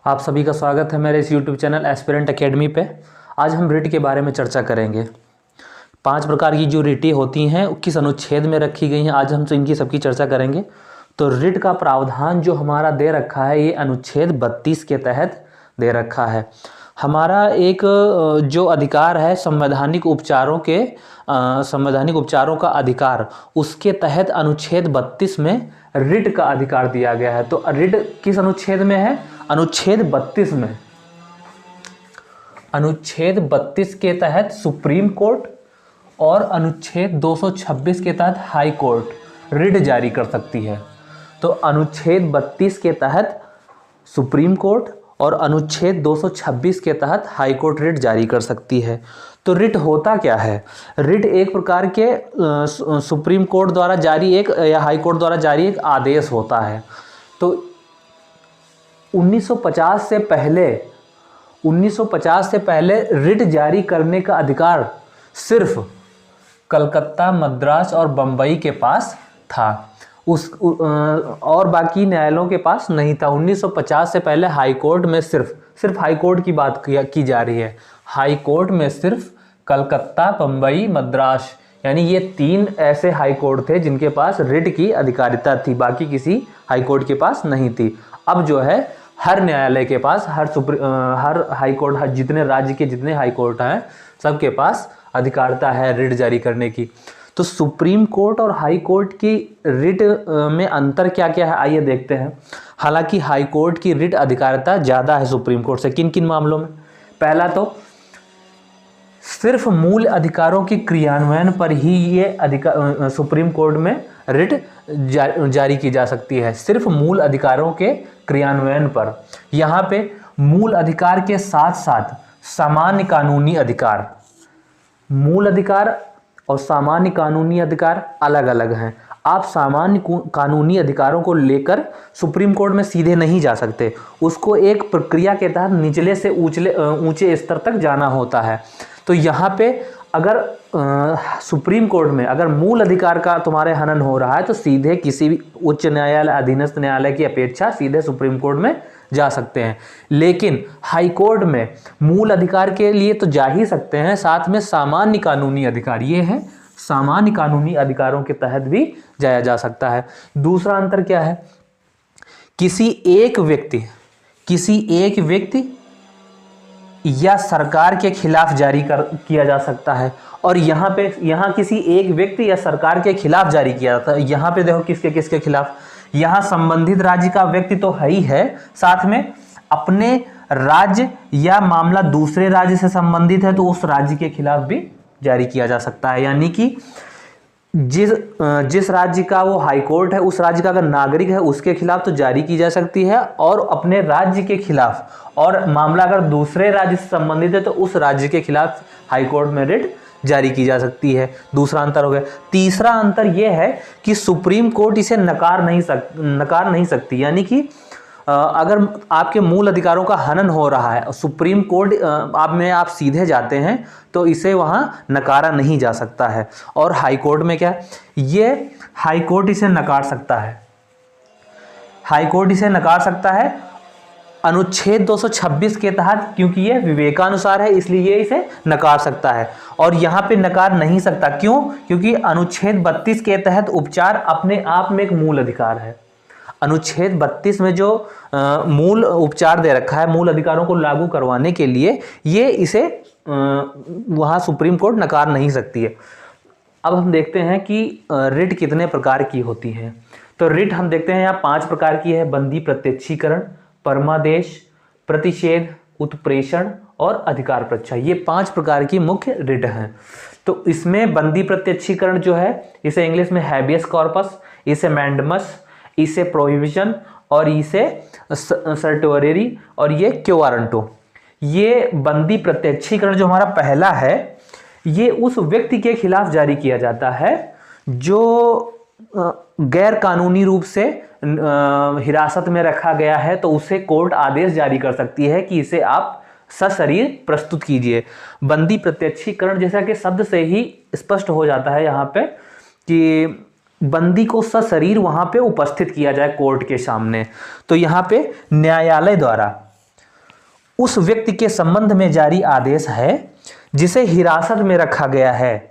आप सभी का स्वागत है मेरे इस YouTube चैनल एस्पिरेंट एकेडमी पे। आज हम रिट के बारे में चर्चा करेंगे। 5 प्रकार की जो रिटें होती हैं किस अनुच्छेद में रखी गई हैं, आज हम इनकी सबकी चर्चा करेंगे। तो रिट का प्रावधान जो हमारा दे रखा है ये अनुच्छेद 32 के तहत दे रखा है। हमारा एक जो अधिकार है संवैधानिक उपचारों का अधिकार, उसके तहत अनुच्छेद 32 में रिट का अधिकार दिया गया है। तो रिट किस अनुच्छेद में है? अनुच्छेद 32 में। अनुच्छेद 32 के तहत सुप्रीम कोर्ट और अनुच्छेद 226 के तहत हाई कोर्ट रिट जारी कर सकती है। तो अनुच्छेद 32 के तहत सुप्रीम कोर्ट और अनुच्छेद 226 के तहत हाई कोर्ट रिट जारी कर सकती है। तो रिट होता क्या है? रिट एक प्रकार के सुप्रीम कोर्ट द्वारा जारी एक या हाई कोर्ट द्वारा जारी एक आदेश होता है। तो 1950 से पहले रिट जारी करने का अधिकार सिर्फ कलकत्ता, मद्रास और बम्बई के पास था, और बाकी न्यायालयों के पास नहीं था। 1950 से पहले हाई कोर्ट में सिर्फ हाई कोर्ट की बात की जा रही है। हाई कोर्ट में सिर्फ कलकत्ता, बम्बई, मद्रास, यानी ये 3 ऐसे हाई कोर्ट थे जिनके पास रिट की अधिकारिता थी, बाकी किसी हाई कोर्ट के पास नहीं थी। अब जो है हर न्यायालय के पास, हर हाई कोर्ट, जितने राज्य के जितने हाई कोर्ट हैं सबके पास अधिकारिता है रिट जारी करने की। तो सुप्रीम कोर्ट और हाई कोर्ट की रिट में अंतर क्या क्या है, आइए देखते हैं। हालांकि हाई कोर्ट की रिट अधिकारिता ज़्यादा है सुप्रीम कोर्ट से। किन किन मामलों में? पहला तो सिर्फ मूल अधिकारों के क्रियान्वयन पर ही ये सुप्रीम कोर्ट में रिट जारी की जा सकती है। सिर्फ मूल अधिकारों के क्रियान्वयन पर। यहाँ पे मूल अधिकार के साथ साथ सामान्य कानूनी अधिकार, मूल अधिकार और सामान्य कानूनी अधिकार अलग अलग हैं। आप सामान्य कानूनी अधिकारों को लेकर सुप्रीम कोर्ट में सीधे नहीं जा सकते, उसको एक प्रक्रिया के तहत निचले से ऊंचे स्तर तक जाना होता है। तो यहाँ पे अगर सुप्रीम कोर्ट में अगर मूल अधिकार का तुम्हारे हनन हो रहा है तो सीधे किसी भी उच्च न्यायालय, अधीनस्थ न्यायालय की अपेक्षा सीधे सुप्रीम कोर्ट में जा सकते हैं। लेकिन हाई कोर्ट में मूल अधिकार के लिए तो जा ही सकते हैं, साथ में सामान्य कानूनी अधिकार, ये है सामान्य कानूनी अधिकारों के तहत भी जाया जा सकता है। दूसरा अंतर क्या है? किसी एक व्यक्ति या सरकार के खिलाफ जारी किया जा सकता है। और यहाँ किसी एक व्यक्ति या सरकार के खिलाफ जारी किया जाता है। यहाँ पे देखो किसके खिलाफ, यहाँ संबंधित राज्य का व्यक्ति तो है ही है, साथ में अपने राज्य या मामला दूसरे राज्य से संबंधित है तो उस राज्य के खिलाफ भी जारी किया जा सकता है। यानी कि जिस राज्य का वो हाई कोर्ट है, उस राज्य का अगर नागरिक है उसके खिलाफ तो जारी की जा सकती है, और अपने राज्य के खिलाफ, और मामला अगर दूसरे राज्य से संबंधित है तो उस राज्य के खिलाफ हाई कोर्ट में रिट जारी की जा सकती है। दूसरा अंतर हो गया। तीसरा अंतर यह है कि सुप्रीम कोर्ट इसे नकार नहीं सकती। यानी कि अगर आपके मूल अधिकारों का हनन हो रहा है, सुप्रीम कोर्ट आप सीधे जाते हैं तो इसे वहां नकारा नहीं जा सकता है। और हाई कोर्ट में क्या, ये हाई कोर्ट इसे नकार सकता है। हाई कोर्ट इसे नकार सकता है अनुच्छेद 226 के तहत, क्योंकि ये विवेकानुसार है इसलिए ये इसे नकार सकता है। और यहाँ पे नकार नहीं सकता, क्यों? क्योंकि अनुच्छेद 32 के तहत उपचार अपने आप में एक मूल अधिकार है। अनुच्छेद 32 में जो मूल उपचार दे रखा है, मूल अधिकारों को लागू करवाने के लिए, ये इसे वहाँ सुप्रीम कोर्ट नकार नहीं सकती है। अब हम देखते हैं कि रिट कितने प्रकार की होती है। तो रिट हम देखते हैं यहाँ 5 प्रकार की है। बंदी प्रत्यक्षीकरण, परमादेश, प्रतिषेध, उत्प्रेषण और अधिकार परीक्षा, ये 5 प्रकार की मुख्य रिट हैं। तो इसमें बंदी प्रत्यक्षीकरण जो है, इसे इंग्लिश में हैबियस कॉर्पस, इसे मैंडमस, इसे प्रोहिबिशन और इसे सर्टोरियरी और ये क्यो वारंटो। ये बंदी प्रत्यक्षीकरण जो हमारा पहला है, ये उस व्यक्ति के खिलाफ जारी किया जाता है जो गैर कानूनी रूप से हिरासत में रखा गया है, तो उसे कोर्ट आदेश जारी कर सकती है कि इसे आप सशरीर प्रस्तुत कीजिए। बंदी प्रत्यक्षीकरण जैसा कि शब्द से ही स्पष्ट हो जाता है यहाँ पे कि बंदी को सशरीर वहां पे उपस्थित किया जाए कोर्ट के सामने। तो यहाँ पे न्यायालय द्वारा उस व्यक्ति के संबंध में जारी आदेश है जिसे हिरासत में रखा गया है।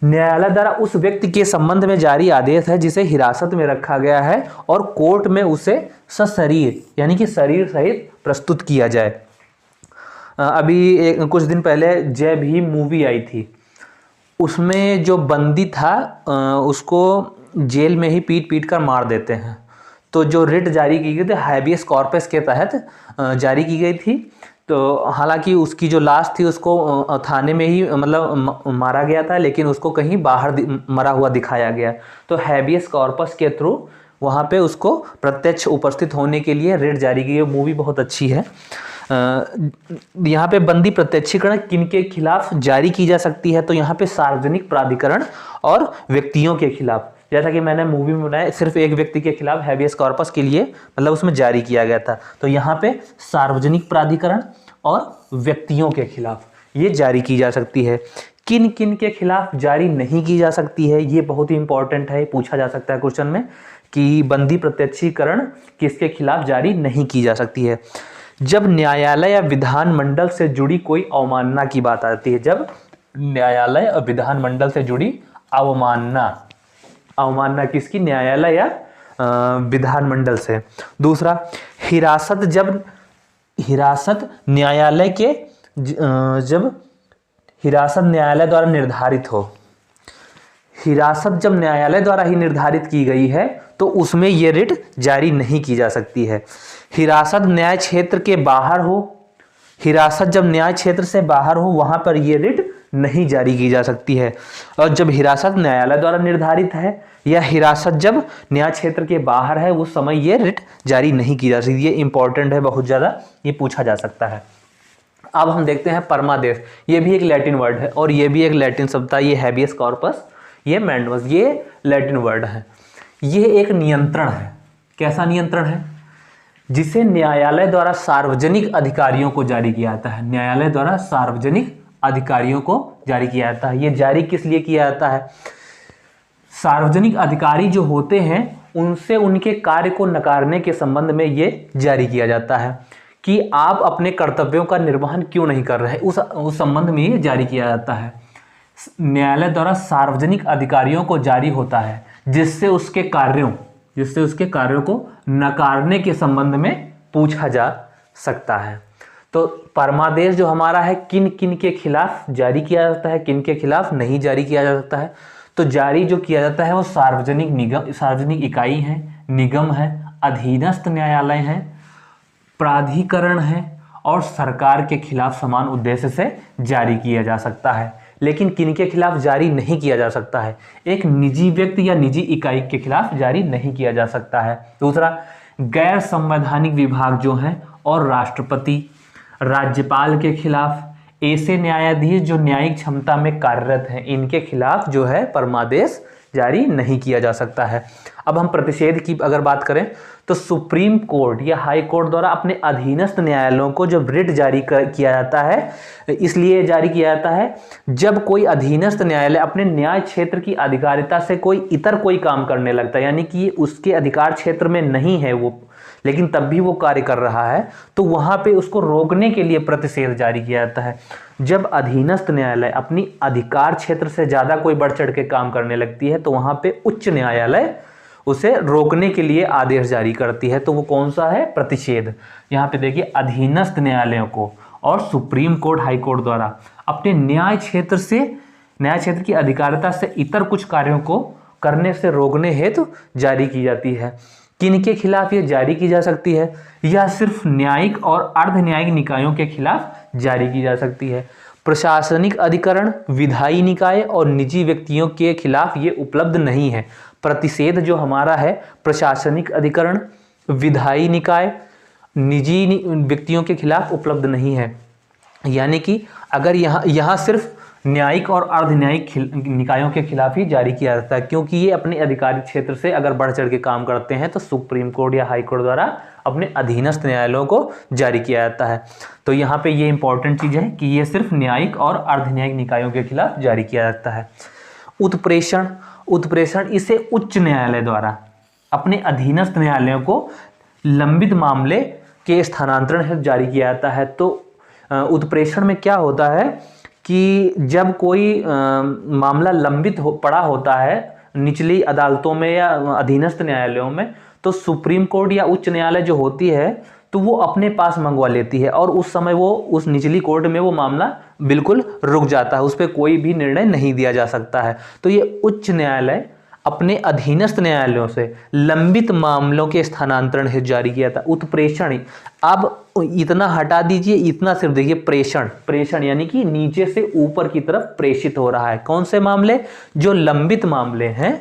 न्यायालय द्वारा उस व्यक्ति के संबंध में जारी आदेश है जिसे हिरासत में रखा गया है और कोर्ट में उसे सशरीर यानी कि शरीर सहित प्रस्तुत किया जाए। अभी कुछ दिन पहले जय भीम मूवी आई थी, उसमें जो बंदी था उसको जेल में ही पीट पीट कर मार देते हैं। तो जो रिट जारी की गई थी हैबियस कॉर्पस के तहत जारी की गई थी। तो हालांकि उसकी जो लाश थी उसको थाने में ही मतलब मारा गया था, लेकिन उसको कहीं बाहर मरा हुआ दिखाया गया। तो हैबियस कॉर्पस के थ्रू वहाँ पे उसको प्रत्यक्ष उपस्थित होने के लिए रिट जारी की गई। मूवी बहुत अच्छी है। यहाँ पे बंदी प्रत्यक्षीकरण किन के खिलाफ जारी की जा सकती है? तो यहाँ पे सार्वजनिक प्राधिकरण और व्यक्तियों के खिलाफ, जैसा कि मैंने मूवी में बनाया, सिर्फ एक व्यक्ति के खिलाफ हैबियस कॉर्पस के लिए मतलब उसमें जारी किया गया था। तो यहाँ पे सार्वजनिक प्राधिकरण और व्यक्तियों के खिलाफ ये जारी की जा सकती है। किन किन के खिलाफ जारी नहीं की जा सकती है, ये बहुत ही इंपॉर्टेंट है, पूछा जा सकता है क्वेश्चन में कि बंदी प्रत्यक्षीकरण किसके खिलाफ जारी नहीं की जा सकती है? जब न्यायालय या विधानमंडल से जुड़ी कोई अवमानना की बात आती है। जब न्यायालय और विधानमंडल से जुड़ी अवमानना किसकी? न्यायालय या विधानमंडल से। दूसरा, हिरासत जब न्यायालय के जब हिरासत न्यायालय द्वारा निर्धारित हो। हिरासत जब न्यायालय द्वारा ही निर्धारित की गई है तो उसमें यह रिट जारी नहीं की जा सकती है। हिरासत न्याय क्षेत्र के बाहर हो, हिरासत जब न्याय क्षेत्र से बाहर हो वहां पर यह रिट नहीं जारी की जा सकती है। और जब हिरासत न्यायालय द्वारा निर्धारित है या हिरासत जब न्याय क्षेत्र के बाहर है उस समय यह रिट जारी नहीं की जा सकती। ये इंपॉर्टेंट है, बहुत ज्यादा ये पूछा जा सकता है। अब हम देखते हैं परमादेश। ये भी एक लैटिन वर्ड है और ये भी एक लैटिन शब्द था। ये हैबियस कॉर्पस, ये मैंडमस, ये लैटिन वर्ड है। ये एक नियंत्रण है। कैसा नियंत्रण है? जिसे न्यायालय द्वारा सार्वजनिक अधिकारियों को जारी किया जाता है। न्यायालय द्वारा सार्वजनिक अधिकारियों को जारी किया जाता है। ये जारी किस लिए किया जाता है? सार्वजनिक अधिकारी जो होते हैं उनसे उनके कार्य को नकारने के संबंध में ये जारी किया जाता है कि आप अपने कर्तव्यों का निर्वहन क्यों नहीं कर रहे, उस संबंध में ये जारी किया जाता है। न्यायालय द्वारा सार्वजनिक अधिकारियों को जारी होता है जिससे उसके कार्यों को नकारने के संबंध में पूछा जा सकता है। तो परमादेश जो हमारा है किन किन के खिलाफ जारी किया जाता है, किन के खिलाफ नहीं जारी किया जा सकता है? तो जारी जो किया जाता है वो सार्वजनिक इकाई है, निगम है, अधीनस्थ न्यायालय है, प्राधिकरण है और सरकार के खिलाफ समान उद्देश्य से जारी किया जा सकता है। लेकिन किनके खिलाफ जारी नहीं किया जा सकता है? एक निजी व्यक्ति या निजी इकाई के खिलाफ जारी नहीं किया जा सकता है। दूसरा, गैर संवैधानिक विभाग जो हैं और राष्ट्रपति, राज्यपाल के खिलाफ, ऐसे न्यायाधीश जो न्यायिक क्षमता में कार्यरत हैं, इनके खिलाफ जो है परमादेश जारी नहीं किया जा सकता है। अब हम प्रतिषेध की अगर बात करें तो सुप्रीम कोर्ट या हाई कोर्ट द्वारा अपने अधीनस्थ न्यायालयों को जब रिट जारी किया जाता है, इसलिए जारी किया जाता है जब कोई अधीनस्थ न्यायालय अपने न्याय क्षेत्र की अधिकारिता से कोई काम करने लगता है, यानी कि उसके अधिकार क्षेत्र में नहीं है वो, लेकिन तब भी वो कार्य कर रहा है, तो वहां पे उसको रोकने के लिए प्रतिषेध जारी किया जाता है। जब अधीनस्थ न्यायालय अपनी अधिकार क्षेत्र से ज्यादा कोई बढ़ चढ़ के काम करने लगती है तो वहां पे उच्च न्यायालय उसे रोकने के लिए आदेश जारी करती है। तो वो कौन सा है? प्रतिषेध। यहाँ पे देखिए, अधीनस्थ न्यायालयों को और सुप्रीम कोर्ट, हाई कोर्ट द्वारा अपने न्याय क्षेत्र की अधिकारिता से इतर कुछ कार्यों को करने से रोकने हेतु जारी की जाती है। किनके खिलाफ ये जारी की जा सकती है? यह सिर्फ न्यायिक और अर्ध न्यायिक निकायों के खिलाफ जारी की जा सकती है। प्रशासनिक अधिकरण, विधायी निकाय और निजी व्यक्तियों के खिलाफ ये उपलब्ध नहीं है। प्रतिषेध जो हमारा है प्रशासनिक अधिकरण, विधायी निकाय, निजी व्यक्तियों के खिलाफ उपलब्ध नहीं है। यानी कि अगर यहाँ सिर्फ न्यायिक और अर्ध न्यायिक निकायों के खिलाफ ही जारी किया जाता है, क्योंकि ये अपने अधिकारी क्षेत्र से अगर बढ़ चढ़ के काम करते हैं तो सुप्रीम कोर्ट या हाई कोर्ट द्वारा अपने अधीनस्थ न्यायालयों को जारी किया जाता है। तो यहाँ पे ये इंपॉर्टेंट चीज है कि ये सिर्फ न्यायिक और अर्ध न्यायिक निकायों के खिलाफ जारी किया जाता है। उत्प्रेषण इसे उच्च न्यायालय द्वारा अपने अधीनस्थ न्यायालयों को लंबित मामले के स्थानांतरण हेतु जारी किया जाता है। तो उत्प्रेषण में क्या होता है कि जब कोई मामला लंबित पड़ा होता है निचली अदालतों में या अधीनस्थ न्यायालयों में, तो सुप्रीम कोर्ट या उच्च न्यायालय जो होती है तो वो अपने पास मंगवा लेती है और उस समय वो उस निचली कोर्ट में वो मामला बिल्कुल रुक जाता है, उस पर कोई भी निर्णय नहीं दिया जा सकता है। तो ये उच्च न्यायालय अपने अधीनस्थ न्यायालयों से लंबित मामलों के स्थानांतरण हेतु जारी किया था उत्प्रेषण। अब इतना हटा दीजिए, इतना सिर्फ देखिए प्रेषण, प्रेषण यानी कि नीचे से ऊपर की तरफ प्रेषित हो रहा है। कौन से मामले? जो लंबित मामले हैं,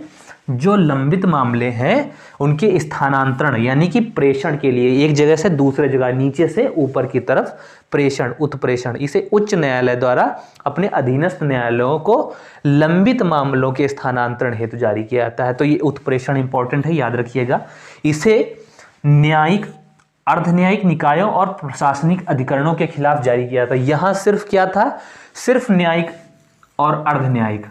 जो लंबित मामले हैं उनके स्थानांतरण यानी कि प्रेषण के लिए एक जगह से दूसरे जगह, नीचे से ऊपर की तरफ प्रेषण, उत्प्रेषण, इसे उच्च न्यायालय द्वारा अपने अधीनस्थ न्यायालयों को लंबित मामलों के स्थानांतरण हेतु जारी किया जाता है। तो ये उत्प्रेषण इंपॉर्टेंट है, याद रखिएगा। इसे न्यायिक, अर्धन्यायिक निकायों और प्रशासनिक अधिकरणों के खिलाफ जारी किया था। यहां सिर्फ क्या था? सिर्फ न्यायिक और अर्धन्यायिक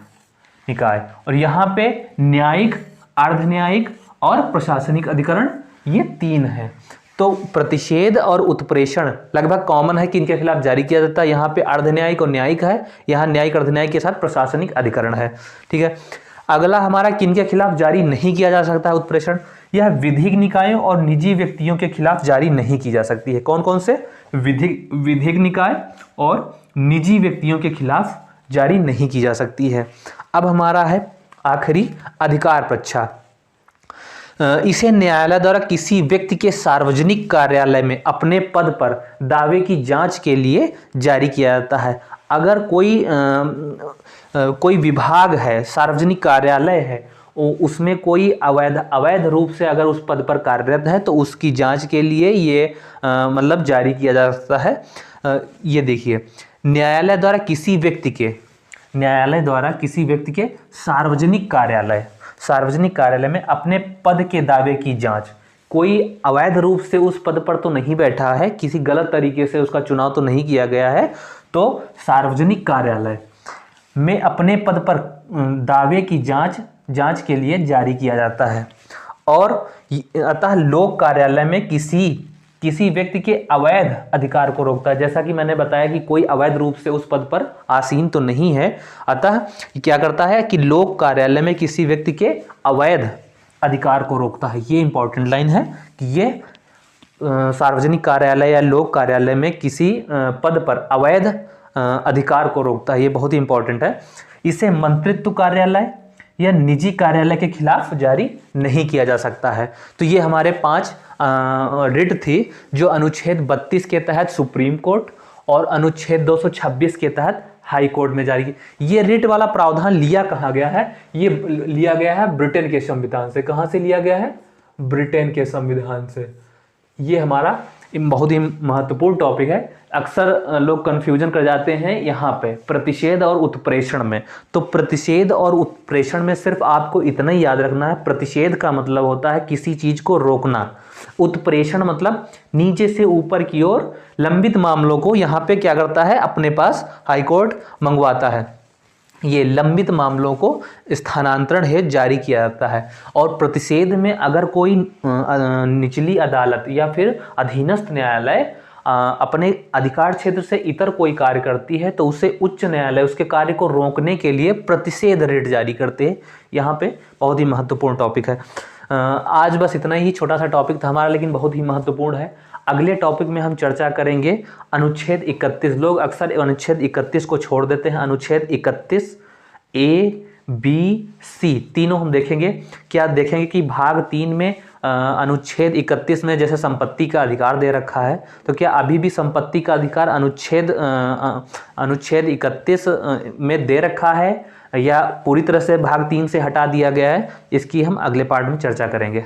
निकाय, और यहाँ पे न्यायिक, अर्धन्यायिक और प्रशासनिक अधिकरण, ये तीन है। तो प्रतिषेध और उत्प्रेषण लगभग कॉमन है कि इनके खिलाफ जारी किया जाता है। यहाँ पे अर्धन्यायिक और न्यायिक है, यहाँ न्यायिक अर्धन्यायिक के साथ प्रशासनिक अधिकरण है। ठीक है, अगला हमारा किनके खिलाफ जारी नहीं किया जा सकता है उत्प्रेषण? यह विधिक निकायों और निजी व्यक्तियों के खिलाफ जारी नहीं की जा सकती है। कौन कौन से? विधिक निकाय और निजी व्यक्तियों के खिलाफ जारी नहीं की जा सकती है। अब हमारा है आखिरी अधिकार परीक्षा। इसे न्यायालय द्वारा किसी व्यक्ति के सार्वजनिक कार्यालय में अपने पद पर दावे की जांच के लिए जारी किया जाता है। अगर कोई विभाग है, सार्वजनिक कार्यालय है, उसमें कोई अवैध रूप से अगर उस पद पर कार्यरत है तो उसकी जांच के लिए ये मतलब जारी किया जा सकता है। ये देखिए, न्यायालय द्वारा किसी व्यक्ति के सार्वजनिक कार्यालय में अपने पद के दावे की जांच, कोई अवैध रूप से उस पद पर तो नहीं बैठा है, किसी गलत तरीके से उसका चुनाव तो नहीं किया गया है, तो सार्वजनिक कार्यालय में अपने पद पर दावे की जांच के लिए जारी किया जाता है। और अतः लोक कार्यालय में किसी व्यक्ति के अवैध अधिकार को रोकता है। जैसा कि मैंने बताया कि कोई अवैध रूप से उस पद पर आसीन तो नहीं है, अतः क्या करता है कि लोक कार्यालय में किसी व्यक्ति के अवैध अधिकार को रोकता है। ये इंपॉर्टेंट लाइन है कि ये सार्वजनिक कार्यालय या लोक कार्यालय में किसी पद पर अवैध अधिकार को रोकता है। ये बहुत ही इंपॉर्टेंट है। इसे मंत्रित्व कार्यालय या निजी कार्यालय के खिलाफ जारी नहीं किया जा सकता है। तो ये हमारे 5 रिट थी जो अनुच्छेद 32 के तहत सुप्रीम कोर्ट और अनुच्छेद 226 के तहत हाई कोर्ट में जारी की। ये रिट वाला प्रावधान लिया कहाँ गया है? ये लिया गया है ब्रिटेन के संविधान से। कहाँ से लिया गया है? ब्रिटेन के संविधान से। ये हमारा बहुत ही महत्वपूर्ण टॉपिक है। अक्सर लोग कंफ्यूजन कर जाते हैं यहाँ पे प्रतिषेध और उत्प्रेषण में। तो प्रतिषेध और उत्प्रेषण में सिर्फ आपको इतना ही याद रखना है, प्रतिषेध का मतलब होता है किसी चीज को रोकना, उत्प्रेषण मतलब नीचे से ऊपर की ओर लंबित मामलों को यहाँ पे क्या करता है, अपने पास हाईकोर्ट मंगवाता है। ये लंबित मामलों को स्थानांतरण हेतु जारी किया जाता है। और प्रतिषेध में अगर कोई निचली अदालत या फिर अधीनस्थ न्यायालय अपने अधिकार क्षेत्र से इतर कोई कार्य करती है तो उसे उच्च न्यायालय उसके कार्य को रोकने के लिए प्रतिषेध रिट जारी करते हैं। यहाँ पे बहुत ही महत्वपूर्ण टॉपिक है। आज बस इतना ही छोटा सा टॉपिक था हमारा, लेकिन बहुत ही महत्वपूर्ण है। अगले टॉपिक में हम चर्चा करेंगे अनुच्छेद 31। लोग अक्सर अनुच्छेद 31 को छोड़ देते हैं। अनुच्छेद 31 A, B, C तीनों हम देखेंगे। क्या देखेंगे कि भाग 3 में अनुच्छेद 31 में जैसे संपत्ति का अधिकार दे रखा है, तो क्या अभी भी संपत्ति का अधिकार अनुच्छेद 31 में दे रखा है या पूरी तरह से भाग 3 से हटा दिया गया है? इसकी हम अगले पार्ट में चर्चा करेंगे।